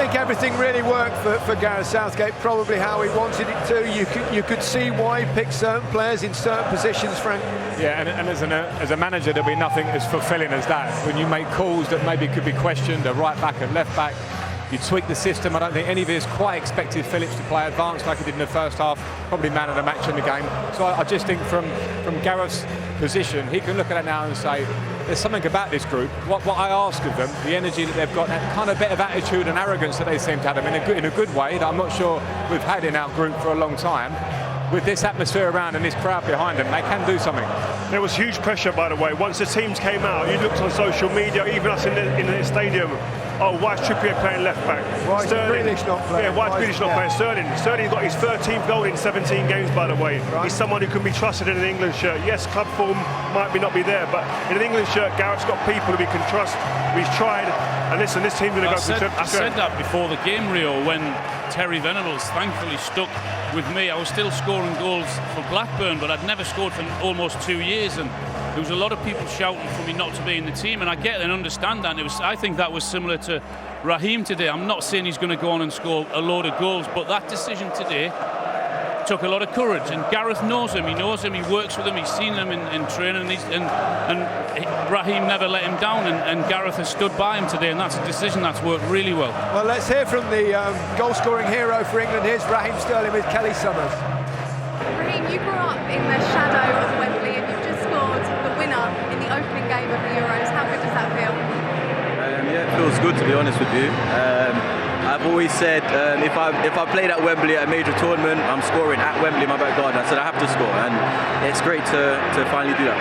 think everything really worked for Gareth Southgate, probably how he wanted it to. You could see why he picked certain players in certain positions, Frank. Yeah, and as a manager, there'll be nothing as fulfilling as that. When you make calls that maybe could be questioned, a right back and left back, you tweak the system. I don't think any of us quite expected Phillips to play advanced like he did in the first half, probably man of the match in the game. So I just think from Gareth's position, he can look at it now and say, there's something about this group. What I ask of them, the energy that they've got, that kind of bit of attitude and arrogance that they seem to have in a good way that I'm not sure we've had in our group for a long time. With this atmosphere around and this crowd behind them, they can do something. There was huge pressure, by the way. Once the teams came out, you looked on social media, even us in the stadium. Oh, why is Trippier playing left back? Why is Grealish not playing? Yeah, why is Grealish not playing? Sterling got his 13th goal in 17 games, by the way. Right. He's someone who can be trusted in an England shirt. Yes, club form might not be there, but in an England shirt, Gareth's got people who we can trust. He's tried, and listen, this team's going to go from strength to strength. I said that before the game, Rio, when Terry Venables thankfully stuck with me. I was still scoring goals for Blackburn, but I'd never scored for almost 2 years, and there was a lot of people shouting for me not to be in the team, and I get and understand that. I think that was similar to Raheem today. I'm not saying he's going to go on and score a load of goals, but that decision today took a lot of courage, and Gareth knows him. He knows him. He works with him. He's seen him in training, and Raheem never let him down, and Gareth has stood by him today, and that's a decision that's worked really well. Well, let's hear from the goal-scoring hero for England. Here's Raheem Sterling with Kelly Summers. Raheem, you grew up in the shadow of Wembley, and you've just scored the winner in the opening game of the Euros. How good does that feel? Yeah, it feels good, to be honest with you. I've always said if I played at Wembley at a major tournament, I'm scoring at Wembley in my back garden. I said I have to score, and it's great to finally do that.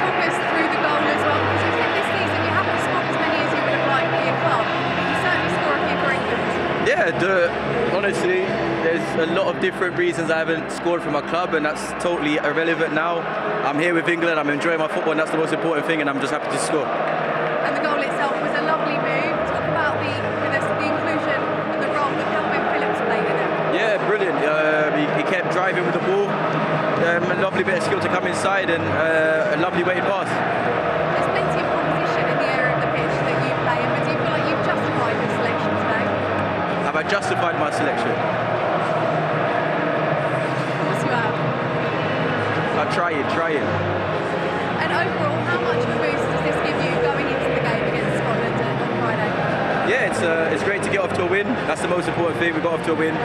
Talk us through the goal as well, because you think this season you haven't scored as many as you would have liked for your club. You certainly score a few for England. Yeah, honestly, there's a lot of different reasons I haven't scored for my club, and that's totally irrelevant now. I'm here with England, I'm enjoying my football, and that's the most important thing, and I'm just happy to score. And the goal itself was a lovely move. Talk about the inclusion and the role that Calvin Phillips played in it. Yeah, brilliant. He kept driving with the ball. A lovely bit of skill to come inside, and a lovely weighted pass. There's plenty of competition in the area of the pitch that you play in, but do you feel like you've justified your selection today? Have I justified my selection? Of course you have. I'm trying. And overall, how much of a boost does this give you going into the game against Scotland on Friday? Yeah, it's great to get off to a win. That's the most important thing. We got off to a win.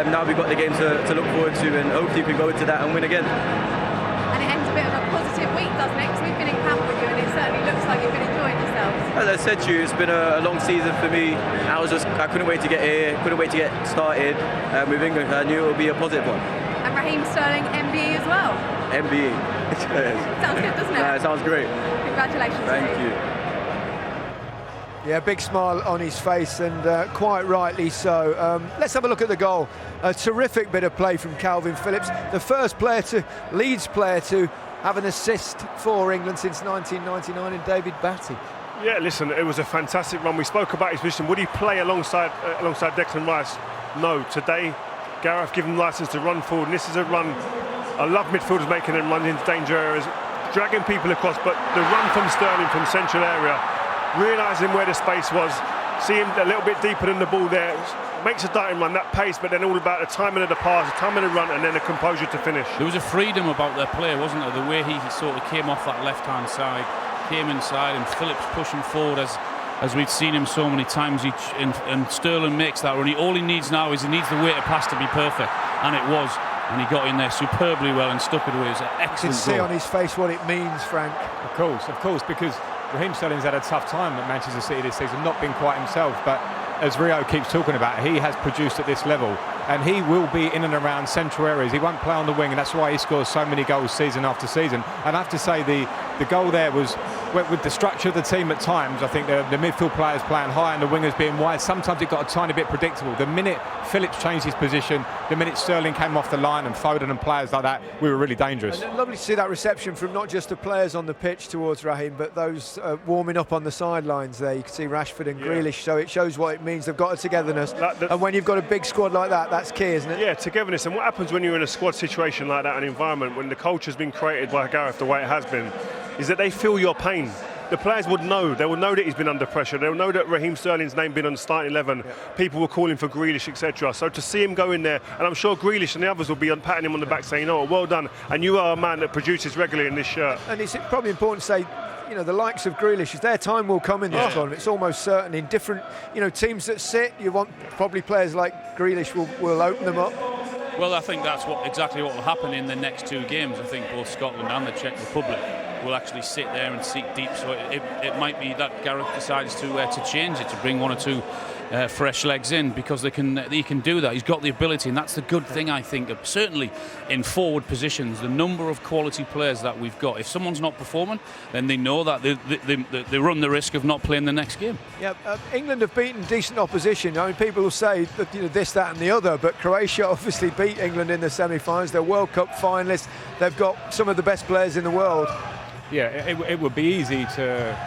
Now we've got the game to look forward to, and hopefully we can go into that and win again. And it ends a bit of a positive week, doesn't it? Because we've been in camp with you, and it certainly looks like you've been enjoying yourselves. As I said to you, it's been a long season for me. I couldn't wait to get here, couldn't wait to get started with England. I knew it would be a positive one. And Raheem Sterling, MBE as well. MBE. Sounds good, doesn't it? It sounds great. Congratulations. Thank you. Yeah, big smile on his face, and quite rightly so. Let's have a look at the goal. A terrific bit of play from Calvin Phillips, the first Leeds player to have an assist for England since 1999 in David Batty. Yeah, listen, it was a fantastic run. We spoke about his position. Would he play alongside Declan Rice? No. Today, Gareth gave him licence to run forward, and this is a run. I love midfielders making them run into danger areas, dragging people across, but the run from Sterling from central area, realising where the space was, see him a little bit deeper than the ball there, makes a darting run, that pace, but then all about the timing of the pass, the timing of the run, and then the composure to finish. There was a freedom about their player, wasn't there? The way he sort of came off that left-hand side, came inside, and Phillips pushing forward as we'd seen him so many times, and Sterling makes that run. All he needs now is he needs the weighted pass to be perfect, and it was. And he got in there superbly well and stuck it away. It was an excellent goal. You can see on his face what it means, Frank. Of course, because Raheem Sterling's had a tough time at Manchester City this season, not been quite himself, but as Rio keeps talking about, he has produced at this level, and he will be in and around central areas. He won't play on the wing, and that's why he scores so many goals season after season. And I have to say, the goal there was, with the structure of the team at times, I think the midfield players playing high and the wingers being wide, sometimes it got a tiny bit predictable. The minute Phillips changed his position, the minute Sterling came off the line, and Foden and players like that, we were really dangerous. And lovely to see that reception from not just the players on the pitch towards Raheem, but those warming up on the sidelines there. You can see Rashford and Grealish, so it shows what it means. They've got a togetherness, and when you've got a big squad like that, that's key, isn't it? Yeah, togetherness. And what happens when you're in a squad situation like that, an environment, when the culture's been created by Gareth the way it has been, is that they feel your pain. the players would know. They will know that he's been under pressure. They'll know that Raheem Sterling's name been on the starting 11. People were calling for Grealish, etc. So to see him go in there, and I'm sure Grealish and the others will be patting him on the back saying, "Oh, well done, and you are a man that produces regularly in this shirt." And it's probably important to say, you know, the likes of Grealish, their time will come in this tournament. It's almost certain. In different, you know, teams that sit, you want probably players like Grealish will open them up. Well, I think that's exactly what will happen in the next 2 games. I think both Scotland and the Czech Republic will actually sit there and seek deep. So it might be that Gareth decides to change it, to bring 1 or 2 fresh legs in, because he can do that. He's got the ability, and that's the good thing, I think, certainly in forward positions. The number of quality players that we've got. If someone's not performing, then they know that they run the risk of not playing the next game. Yeah, England have beaten decent opposition. I mean, people will say that, you know, this, that, and the other, but Croatia obviously beat England in the semi-finals. They're World Cup finalists. They've got some of the best players in the world. Yeah, it would be easy to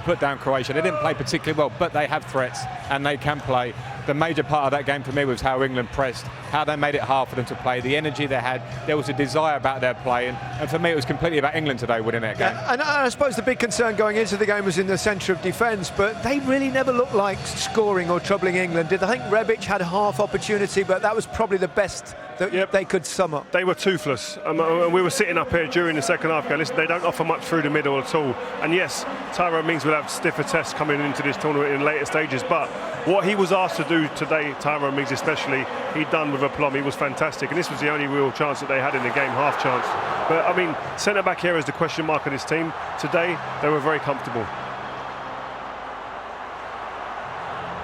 put down Croatia. They didn't play particularly well, but they have threats and they can play. The major part of that game for me was how England pressed, how they made it hard for them to play, the energy they had. There was a desire about their play, and for me it was completely about England today winning that game. Yeah, and I suppose the big concern going into the game was in the centre of defence, but they really never looked like scoring or troubling England, did they? I think Rebic had half opportunity, but that was probably the best that they could sum up. They were toothless. We were sitting up here during the second half going, listen, they don't offer much through the middle at all. And yes, Tyrone Mings will have stiffer tests coming into this tournament in later stages, but what he was asked to do today, Tyrone Mings especially, he'd done with aplomb. He was fantastic, and this was the only real chance that they had in the game, half chance. But I mean, centre-back here is the question mark on this team. Today, they were very comfortable.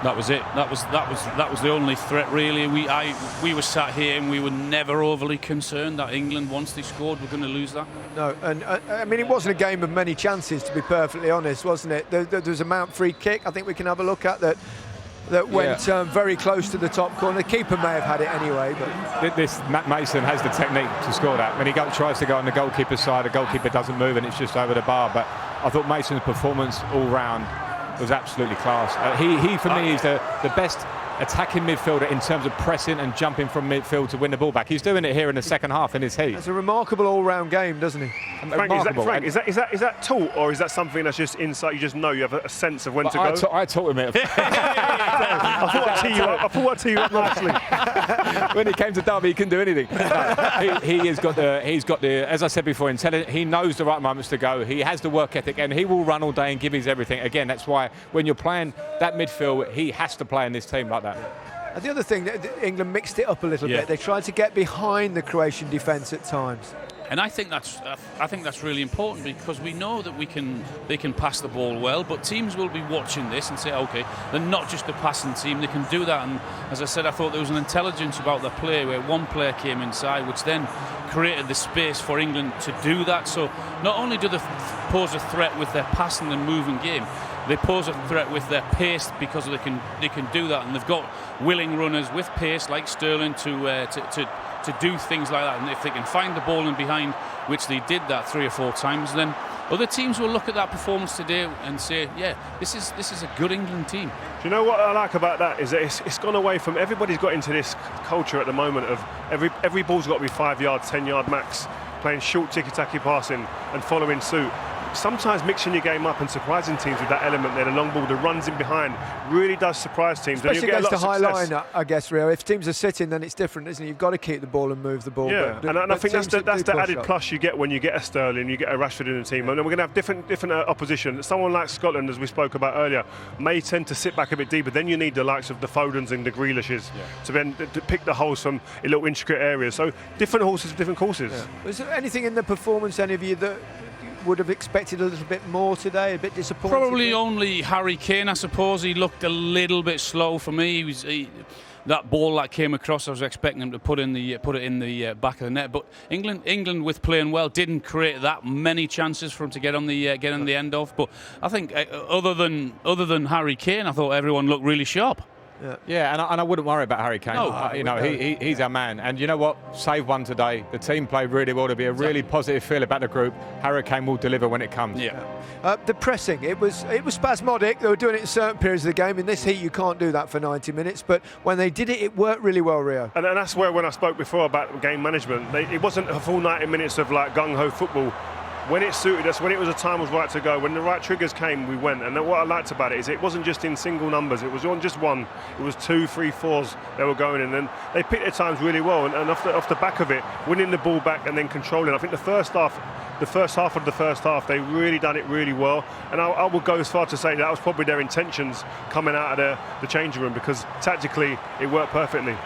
That was it. That was the only threat, really. We were sat here and we were never overly concerned that England, once they scored, were going to lose that. No, and I mean, it wasn't a game of many chances, to be perfectly honest, wasn't it? There was a Mount free kick I think we can have a look at that went very close to the top corner. The keeper may have had it anyway, but this Matt Mason has the technique to score that. When he tries to go on the goalkeeper's side, the goalkeeper doesn't move and it's just over the bar. But I thought Mason's performance all round was absolutely class. He for me is the best attacking midfielder in terms of pressing and jumping from midfield to win the ball back. He's doing it here in the second half in his heat. It's a remarkable all-round game, doesn't he? Frank, is that taught, or is that something that's just inside? You just know, you have a sense of when to go. I taught him it. I thought I'd tee you up nicely. When he came to Derby, he couldn't do anything. No, he's got the. As I said before, he knows the right moments to go. He has the work ethic, and he will run all day and give his everything. Again, that's why when you're playing that midfield, he has to play in this team like that. And the other thing, England mixed it up a little bit. They tried to get behind the Croatian defence at times. And I think that's really important, because we know that they can pass the ball well, but teams will be watching this and say, okay, they're not just a passing team, they can do that. And as I said, I thought there was an intelligence about the play where one player came inside, which then created the space for England to do that. So not only do they pose a threat with their passing and moving game, they pose a threat with their pace, because they can do that, and they've got willing runners with pace like Sterling to do things like that. And if they can find the ball in behind, which they did that 3 or 4 times, then other teams will look at that performance today and say, yeah, this is a good England team. Do you know what I like about that is that it's gone away from, everybody's got into this culture at the moment of every ball's got to be 5 yards, 10 yard max, playing short ticky-tacky passing and following suit. Sometimes mixing your game up and surprising teams with that element there, the long ball, the runs in behind, really does surprise teams. Especially against the high line, I guess, Rio. If teams are sitting, then it's different, isn't it? You've got to keep the ball and move the ball. Yeah, and I think that's the added plus you get when you get a Sterling, you get a Rashford in the team. And then we're going to have different opposition. Someone like Scotland, as we spoke about earlier, may tend to sit back a bit deeper. Then you need the likes of the Fodens and the Grealishes to then to pick the holes from little intricate areas. So different horses, different courses. Yeah. Was there anything in the performance, any of you, that would have expected a little bit more today, a bit disappointed? Probably only Harry Kane, I suppose. He looked a little bit slow for me. That ball that came across, I was expecting him to put it in the back of the net. But England with playing well didn't create that many chances for him to get on the end of. But I think other than Harry Kane, I thought everyone looked really sharp. Yeah, and I wouldn't worry about Harry Kane. No, he's our man. And you know what? Save one today. The team played really well. To be a really positive feel about the group. Harry Kane will deliver when it comes. Yeah. The pressing, it was spasmodic. They were doing it in certain periods of the game. In this heat, you can't do that for 90 minutes. But when they did it, it worked really well, Rio. And that's where, when I spoke before about game management, it wasn't a full 90 minutes of like gung-ho football. when it suited us, when it was a time was right to go, when the right triggers came, we went. And what I liked about it is it wasn't just in single numbers. It was on just one. It was 2, 3, 4s they were going in, and they picked their times really well. And off the back of it, winning the ball back and then controlling. I think the first half of the first half, they really done it really well. And I would go as far to say that was probably their intentions coming out of the changing room, because tactically it worked perfectly.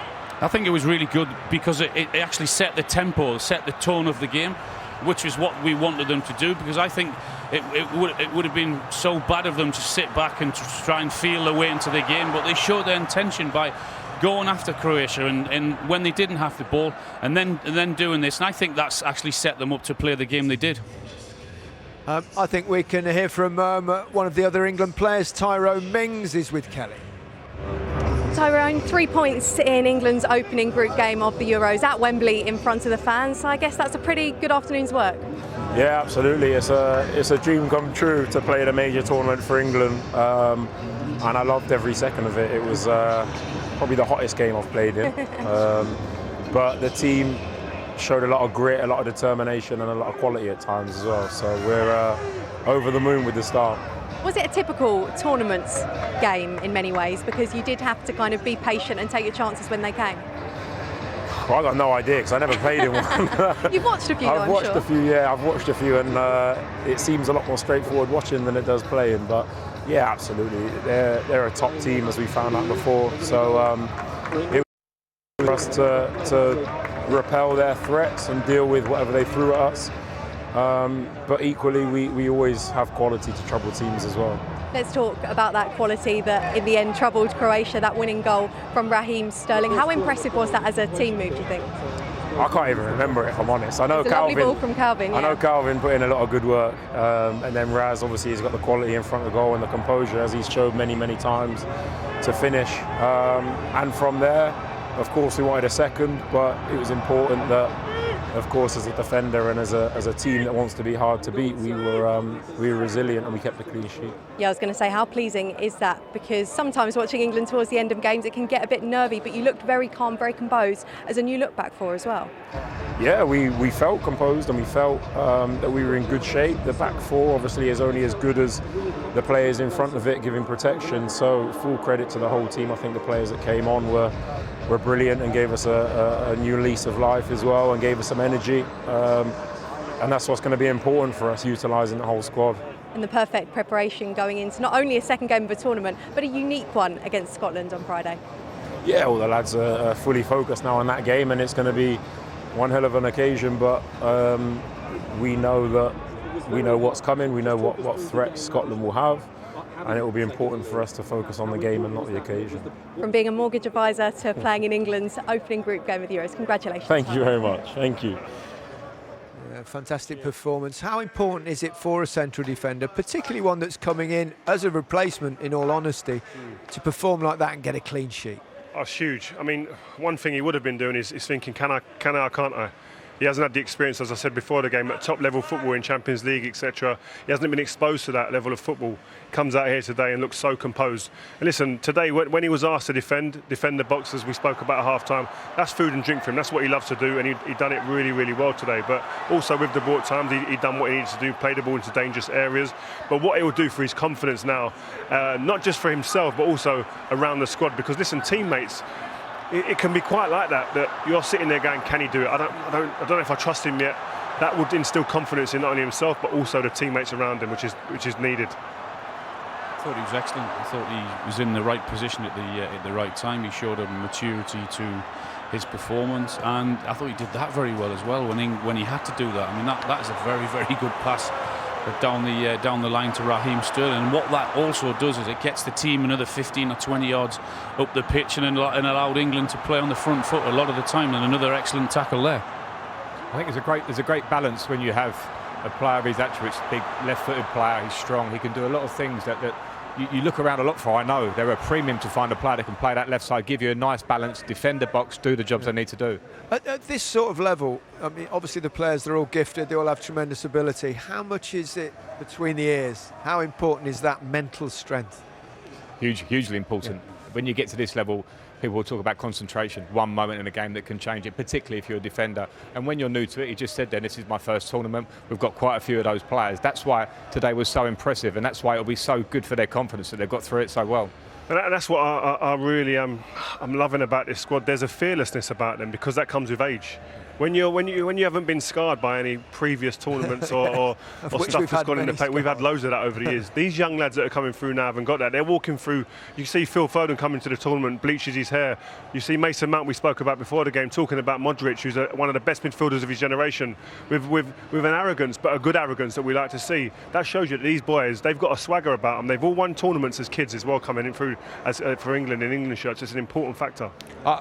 I think it was really good because it actually set the tempo, set the tone of the game, which is what we wanted them to do, because I think it would have been so bad of them to sit back and try and feel their way into the game, but they showed their intention by going after Croatia and when they didn't have the ball and then doing this, and I think that's actually set them up to play the game they did. I think we can hear from one of the other England players. Tyrone Mings is with Kelly. Tyrone, 3 points in England's opening group game of the Euros at Wembley in front of the fans. So I guess that's a pretty good afternoon's work. Yeah, absolutely. It's a dream come true to play in a major tournament for England, and I loved every second of it. It was probably the hottest game I've played in. But the team showed a lot of grit, a lot of determination, and a lot of quality at times as well. So we're over the moon with the start. Was it a typical tournament game in many ways, because you did have to kind of be patient and take your chances when they came? Well, I got no idea because I never played in one. You've watched a few, I've watched a few, yeah, I've watched a few, and it seems a lot more straightforward watching than it does playing. But yeah, absolutely, they're a top team, as we found out before. So it was for us to repel their threats and deal with whatever they threw at us. But equally, we always have quality to trouble teams as well. Let's talk about that quality that in the end troubled Croatia, that winning goal from Raheem Sterling. How impressive was that as a team move, do you think? I can't even remember it, if I'm honest. I know it's a lovely ball from Calvin. I know Calvin put in a lot of good work, and then Raz obviously has got the quality in front of the goal and the composure, as he's showed many times, to finish. And from there, of course, we wanted a second, but it was important that, of course, as a defender and as a team that wants to be hard to beat, we were resilient and we kept a clean sheet. Yeah, I was going to say, how pleasing is that? Because sometimes watching England towards the end of games, it can get a bit nervy, but you looked very calm, very composed as a new look back for as well. Yeah, we felt composed and we felt that we were in good shape. The back four obviously is only as good as the players in front of it giving protection. So full credit to the whole team. I think the players that came on were brilliant and gave us a new lease of life as well, and gave us some energy. And that's what's going to be important for us, utilising the whole squad. And the perfect preparation going into not only a second game of a tournament, but a unique one against Scotland on Friday. Yeah, all the lads are fully focused now on that game, and it's going to be one hell of an occasion. But we know what's coming. We know what threats Scotland will have. And it will be important for us to focus on the game and not the occasion. From being a mortgage advisor to playing in England's opening group game of the Euros, congratulations. Thank you very much. Thank you. Yeah, fantastic performance. How important is it for a central defender, particularly one that's coming in as a replacement, in all honesty, to perform like that and get a clean sheet? Oh, it's huge. I mean, one thing he would have been doing is thinking, can I, can't I? He hasn't had the experience, as I said before the game, at top level football in Champions League, etc. He hasn't been exposed to that level of football. Comes out here today and looks so composed. And listen, today when he was asked to defend the box, as we spoke about at half-time, that's food and drink for him. That's what he loves to do, and he done it really well today. But also with the ball at times, he done what he needed to do, play the ball into dangerous areas. But what it will do for his confidence now, not just for himself, but also around the squad. Because listen, teammates, it can be quite like that you're sitting there going, can he do it? I don't know if I trust him yet. That would instill confidence in not only himself but also the teammates around him, which is needed. I thought he was excellent. I thought he was in the right position at the right time. He showed a maturity to his performance, and I thought he did that very well as well when he had to do that. I mean, that is a very good pass down the line to Raheem Sterling, and what that also does is it gets the team another 15 or 20 yards up the pitch and allowed England to play on the front foot a lot of the time, and another excellent tackle there. I think there's a great balance when you have a player of his attributes, big left-footed player, he's strong, he can do a lot of things that you look around a lot for. I know they're a premium to find a player that can play that left side, give you a nice balance, defend the box, do the jobs they need to do. At this sort of level, I mean, obviously the players, they're all gifted, they all have tremendous ability. How much is it between the ears? How important is that mental strength? Hugely important. when you get to this level, people will talk about concentration, one moment in a game that can change it, particularly if you're a defender. And when you're new to it, he just said then, this is my first tournament. We've got quite a few of those players. That's why today was so impressive, and that's why it'll be so good for their confidence that they've got through it so well. And that's what I really am loving about this squad. There's a fearlessness about them because that comes with age. When you haven't been scarred by any previous tournaments or stuff that's gone in the paper, we've had loads of that over the years. These young lads that are coming through now haven't got that. They're walking through. You see Phil Foden coming to the tournament, bleaches his hair. You see Mason Mount, we spoke about before the game, talking about Modric, who's one of the best midfielders of his generation, with an arrogance, but a good arrogance that we like to see. That shows you that these boys, they've got a swagger about them. They've all won tournaments as kids as well, coming in through for England in England shirts. It's an important factor.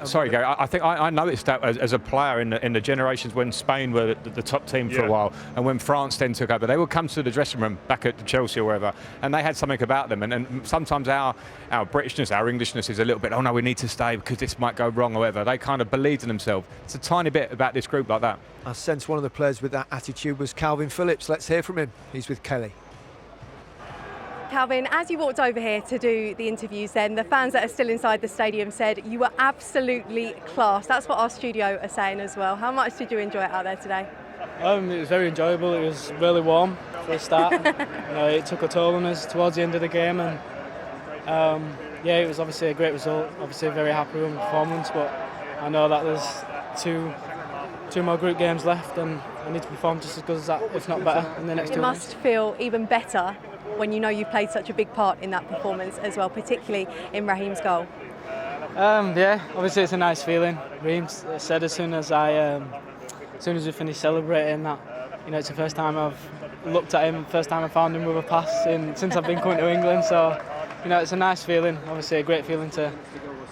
Sorry, Gary. I think I noticed that as a player in the generations when Spain were the top team for a while, and when France then took over, they would come to the dressing room back at Chelsea or wherever, and they had something about them. And sometimes our Britishness, our Englishness is a little bit, oh no, we need to stay because this might go wrong or whatever. They kind of believed in themselves. It's a tiny bit about this group like that. I sense one of the players with that attitude was Calvin Phillips. Let's hear from him. He's with Kelly. Calvin, as you walked over here to do the interviews then, the fans that are still inside the stadium said you were absolutely class. That's what our studio are saying as well. How much did you enjoy it out there today? It was very enjoyable. It was really warm for a start. It took a toll on us towards the end of the game, and it was obviously a great result. Obviously very happy with the performance, but I know that there's two more group games left, and I need to perform just as good as that, if not better, in the next 2 It weeks. must feel even better when you know you played such a big part in that performance as well, particularly in Raheem's goal. Obviously it's a nice feeling. Raheem said as soon as we finished celebrating that, it's the first time I've looked at him, first time I found him with a pass since I've been coming to England. So, it's a nice feeling. Obviously a great feeling to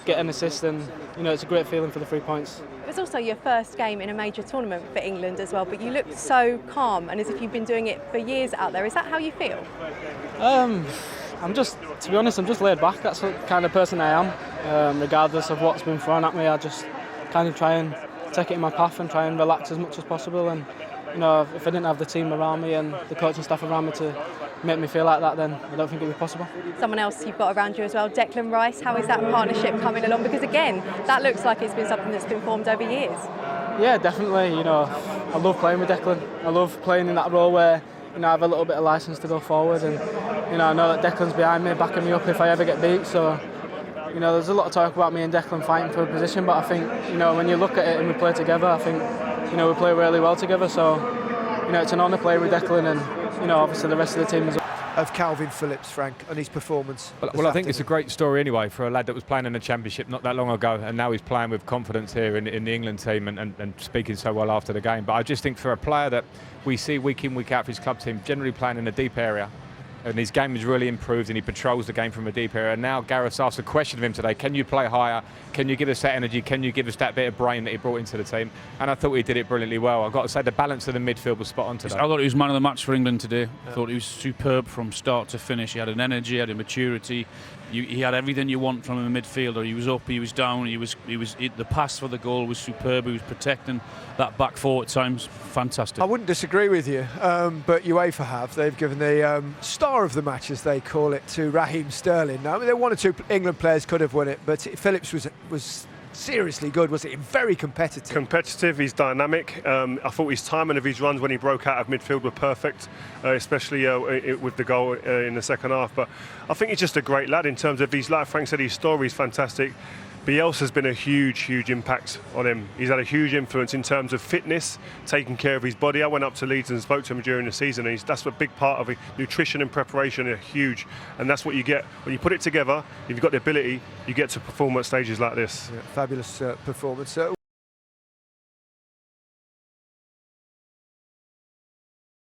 get an assist, and it's a great feeling for the 3 points. It was also your first game in a major tournament for England as well, but you looked so calm and as if you've been doing it for years out there. Is that how you feel? To be honest, I'm just laid back. That's the kind of person I am. Regardless of what's been thrown at me, I just kind of try and take it in my path and try and relax as much as possible. And if I didn't have the team around me and the coaching staff around me to make me feel like that, then I don't think it would be possible. Someone else you've got around you as well, Declan Rice. How is that partnership coming along? Because again, that looks like it's been something that's been formed over years. Yeah, definitely. I love playing with Declan. I love playing in that role where I have a little bit of licence to go forward, and I know that Declan's behind me, backing me up if I ever get beat. So there's a lot of talk about me and Declan fighting for a position, but I think when you look at it and we play together, I think we play really well together. So it's an honour playing with Declan, and obviously the rest of the team as well. Of Calvin Phillips, Frank, and his performance. Well, I think it's a great story anyway for a lad that was playing in the Championship not that long ago, and now he's playing with confidence here in the England team and speaking so well after the game. But I just think for a player that we see week in, week out for his club team, generally playing in a deep area, and his game has really improved and he patrols the game from a deep area. And now Gareth's asked a question of him today: can you play higher? Can you give us that energy? Can you give us that bit of brain that he brought into the team? And I thought he did it brilliantly well. I've got to say the balance of the midfield was spot on today. I thought he was man of the match for England today. I thought he was superb from start to finish. He had an energy, he had a maturity. He had everything you want from a midfielder. He was up, he was down, the pass for the goal was superb. He was protecting that back four at times. Fantastic. I wouldn't disagree with you, but UEFA have. They've given the star of the match, as they call it, to Raheem Sterling. Now, there one or two England players could have won it, but Phillips was seriously good, was it? Very competitive. Competitive, he's dynamic. I thought his timing of his runs when he broke out of midfield were perfect, especially with the goal in the second half. But I think he's just a great lad in terms of like Frank said, his story is fantastic. Bielsa's been a huge impact on him. He's had a huge influence in terms of fitness, taking care of his body. I went up to Leeds and spoke to him during the season, and that's a big part of it. Nutrition and preparation are huge, and that's what you get when you put it together. If you've got the ability, you get to perform at stages like this. Yeah, fabulous performance.